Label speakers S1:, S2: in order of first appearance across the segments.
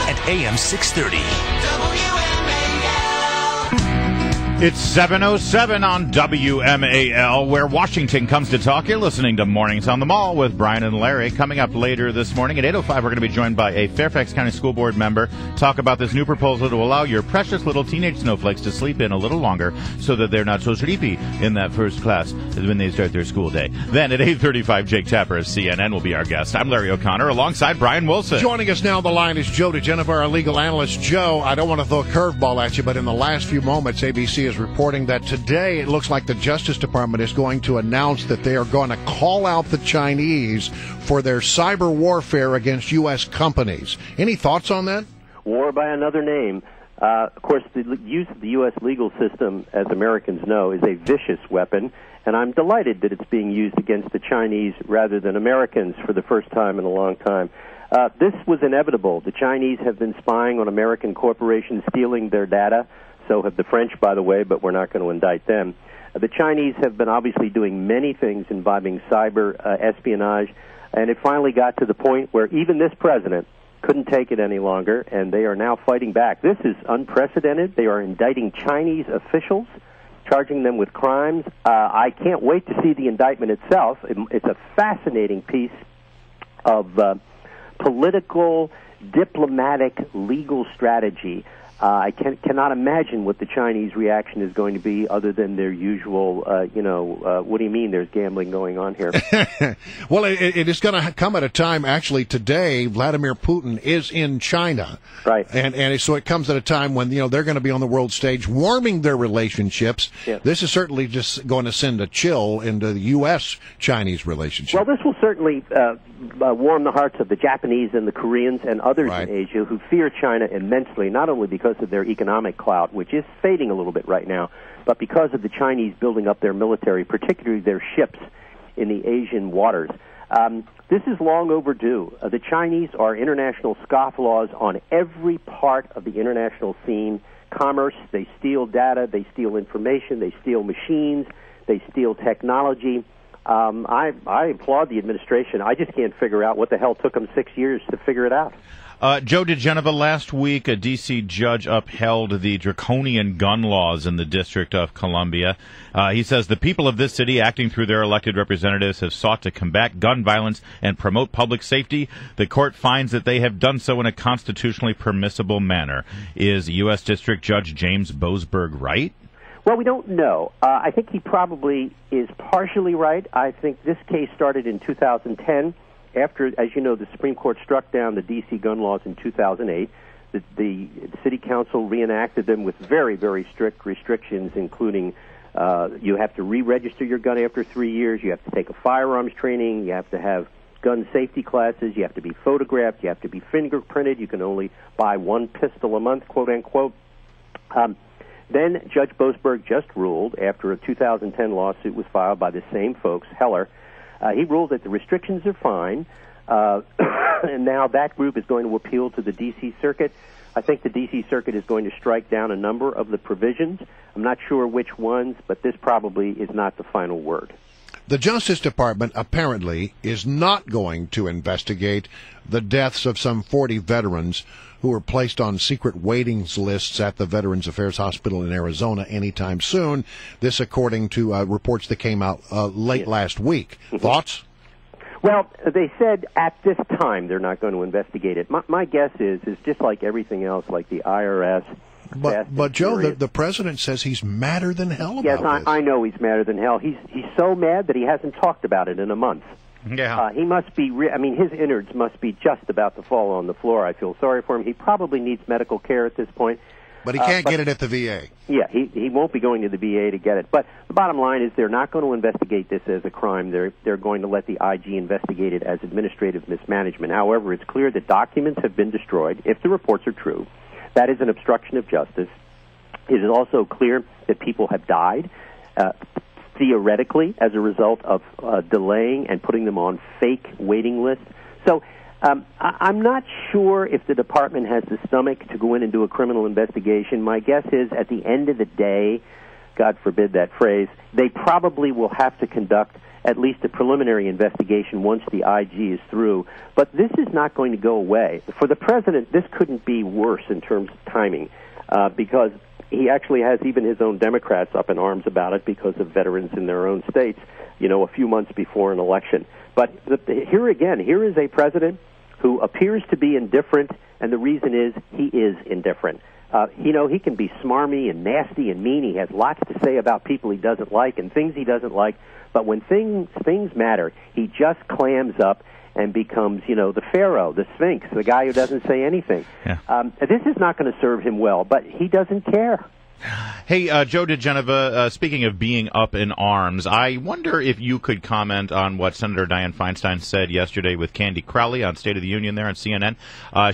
S1: at AM 630.
S2: It's 7:07 on WMAL, where Washington comes to talk. You're listening to Mornings on the Mall with Brian and Larry. Coming up later this morning at 8:05, we're going to be joined by a Fairfax County School Board member. Talk about this new proposal to allow your precious little teenage snowflakes to sleep in a little longer so that they're not so sleepy in that first class when they start their school day. Then at 8:35, Jake Tapper of CNN will be our guest. I'm Larry O'Connor alongside Brian Wilson.
S3: Joining us now on the line is Joe Digenova, our legal analyst. Joe, I don't want to throw a curveball at you, but in the last few moments, ABC is reporting that today it looks like the Justice Department is going to announce that they are going to call out the Chinese for their cyber warfare against U.S. companies. Any thoughts on that?
S4: War by another name. Of course, the use of the U.S. legal system, as Americans know, is a vicious weapon, and I'm delighted that it's being used against the Chinese rather than Americans for the first time in a long time. This was inevitable. The Chinese have been spying on American corporations, stealing their data. So have the French, by the way, but we're not going to indict them. The Chinese have been obviously doing many things involving cyber espionage, and it finally got to the point where even this president couldn't take it any longer, and they are now fighting back. This is unprecedented. They are indicting Chinese officials, charging them with crimes. I can't wait to see the indictment itself. It's a fascinating piece of political, diplomatic, legal strategy. I cannot imagine what the Chinese reaction is going to be other than their usual, what do you mean there's gambling going on here?
S3: Well, it is going to come at a time, actually, today, Vladimir Putin is in China.
S4: Right.
S3: And so it comes at a time when, they're going to be on the world stage warming their relationships. Yes. This is certainly just going to send a chill into the U.S.-Chinese relationship.
S4: Well, this will certainly warm the hearts of the Japanese and the Koreans and others in Asia who fear China immensely, not only because of their economic clout, which is fading a little bit right now, but because of the Chinese building up their military, particularly their ships in the Asian waters. This is long overdue. The Chinese are international scofflaws on every part of the international scene. Commerce, they steal data, they steal information, they steal machines, they steal technology. I applaud the administration. I just can't figure out what the hell took them 6 years to figure it out.
S2: Joe Digenova, last week a D.C. judge upheld the draconian gun laws in the District of Columbia. He says the people of this city, acting through their elected representatives, have sought to combat gun violence and promote public safety. The court finds that they have done so in a constitutionally permissible manner. Is U.S. District Judge James Boasberg right?
S4: Well, we don't know. I think he probably is partially right. I think this case started in 2010. After, as you know, the Supreme Court struck down the D.C. gun laws in 2008, the City Council reenacted them with very, very strict restrictions, including you have to re-register your gun after 3 years, you have to take a firearms training, you have to have gun safety classes, you have to be photographed, you have to be fingerprinted, you can only buy one pistol a month, quote-unquote. Then Judge Boasberg just ruled, after a 2010 lawsuit was filed by the same folks, Heller, he ruled that the restrictions are fine, and now that group is going to appeal to the D.C. Circuit. I think the D.C. Circuit is going to strike down a number of the provisions. I'm not sure which ones, but this probably is not the final word.
S3: The Justice Department apparently is not going to investigate the deaths of some 40 veterans who were placed on secret waiting lists at the Veterans Affairs Hospital in Arizona anytime soon. This according to reports that came out late last week. Thoughts?
S4: Well, they said at this time they're not going to investigate it. My guess is just like everything else, like the IRS.
S3: But Joe, the president says he's madder than hell about this.
S4: Yes, I know he's madder than hell. He's so mad that he hasn't talked about it in a month.
S2: Yeah.
S4: He must be, his innards must be just about to fall on the floor. I feel sorry for him. He probably needs medical care at this point.
S3: But he can't get it at the VA.
S4: Yeah, he won't be going to the VA to get it. But the bottom line is they're not going to investigate this as a crime. They're going to let the IG investigate it as administrative mismanagement. However, it's clear that documents have been destroyed, if the reports are true. That is an obstruction of justice. It is also clear that people have died, theoretically, as a result of delaying and putting them on fake waiting lists. So I'm not sure if the department has the stomach to go in and do a criminal investigation. My guess is, at the end of the day, God forbid that phrase. They probably will have to conduct at least a preliminary investigation once the IG is through. But this is not going to go away. For the president, this couldn't be worse in terms of timing, because he actually has even his own Democrats up in arms about it because of veterans in their own states, a few months before an election. But here is a president who appears to be indifferent, and the reason is he is indifferent. He can be smarmy and nasty and mean. He has lots to say about people he doesn't like and things he doesn't like. But when things matter, he just clams up and becomes, the Pharaoh, the Sphinx, the guy who doesn't say anything.
S2: Yeah.
S4: This is not going to serve him well, but he doesn't care.
S2: Hey, Joe Digenova, speaking of being up in arms, I wonder if you could comment on what Senator Dianne Feinstein said yesterday with Candy Crowley on State of the Union there on CNN.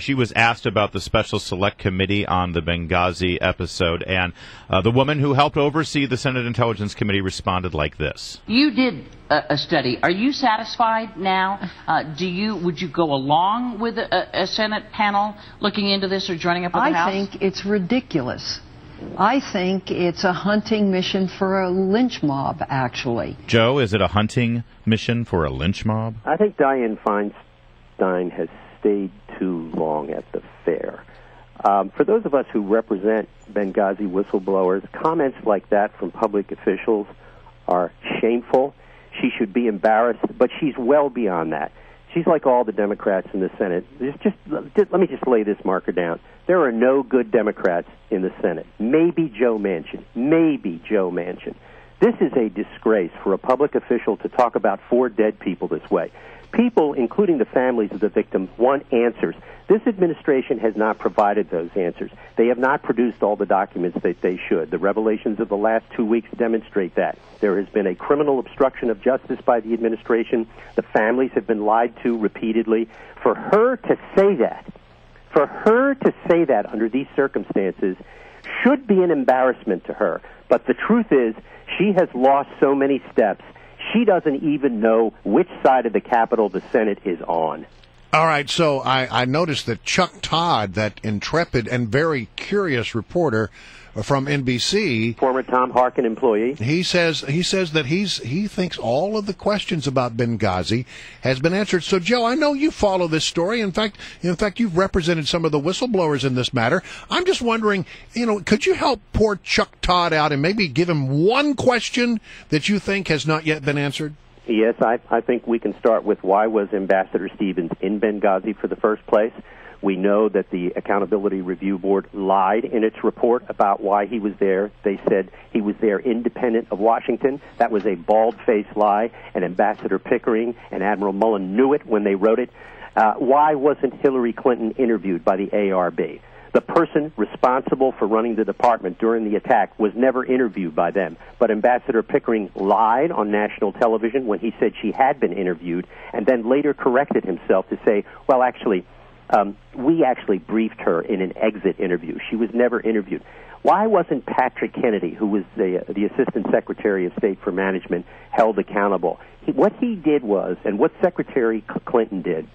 S2: She was asked about the Special Select Committee on the Benghazi episode, and the woman who helped oversee the Senate Intelligence Committee responded like this.
S1: You did a study. Are you satisfied now? Would you go along with a Senate panel looking into this or joining up with the House?
S5: I think it's ridiculous. I think it's a hunting mission for a lynch mob, actually.
S2: Joe, is it a hunting mission for a lynch mob?
S4: I think Dianne Feinstein has stayed too long at the fair. For those of us who represent Benghazi whistleblowers, comments like that from public officials are shameful. She should be embarrassed, but she's well beyond that. She's like all the Democrats in the Senate. Let me just lay this marker down. There are no good Democrats in the Senate. Maybe Joe Manchin. This is a disgrace for a public official to talk about 4 dead people this way. People, including the families of the victims, want answers. This administration has not provided those answers. They have not produced all the documents that they should. The revelations of the last 2 weeks demonstrate that. There has been a criminal obstruction of justice by the administration. The families have been lied to repeatedly. For her to say that under these circumstances should be an embarrassment to her. But the truth is, she has lost so many steps, she doesn't even know which side of the Capitol the Senate is on.
S3: All right, so I noticed that Chuck Todd, that intrepid and very curious reporter from NBC,
S4: former Tom Harkin employee,
S3: he says that he thinks all of the questions about Benghazi has been answered. So, Joe, I know you follow this story. In fact, you've represented some of the whistleblowers in this matter. I'm just wondering, could you help poor Chuck Todd out and maybe give him one question that you think has not yet been answered?
S4: Yes, I think we can start with why was Ambassador Stevens in Benghazi for the first place. We know that the Accountability Review Board lied in its report about why he was there. They said he was there independent of Washington. That was a bald-faced lie, and Ambassador Pickering and Admiral Mullen knew it when they wrote it. Why wasn't Hillary Clinton interviewed by the ARB? The person responsible for running the department during the attack was never interviewed by them. But Ambassador Pickering lied on national television when he said she had been interviewed, and then later corrected himself to say, well, actually, we actually briefed her in an exit interview. She was never interviewed. Why wasn't Patrick Kennedy, who was the Assistant Secretary of State for Management, held accountable? What he did was, and what Secretary Clinton did,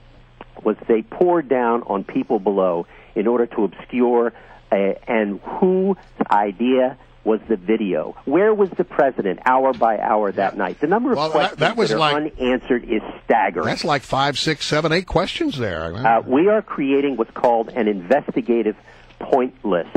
S4: was they poured down on people below in order to obscure and whose idea was the video. Where was the president hour by hour that night? The number of questions that are unanswered is staggering.
S3: That's like 5, 6, 7, 8 questions there.
S4: We are creating what's called an investigative point list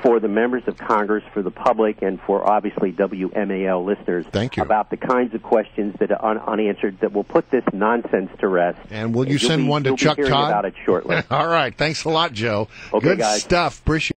S4: for the members of Congress, for the public, and for obviously WMAL listeners.
S3: Thank you.
S4: About the kinds of questions that are unanswered that will put this nonsense to rest.
S3: And will you send one to Chuck Todd?
S4: You'll be hearing about it shortly.
S3: All right. Thanks a lot, Joe.
S4: Okay,
S3: Good
S4: guys.
S3: stuff. Appreciate it.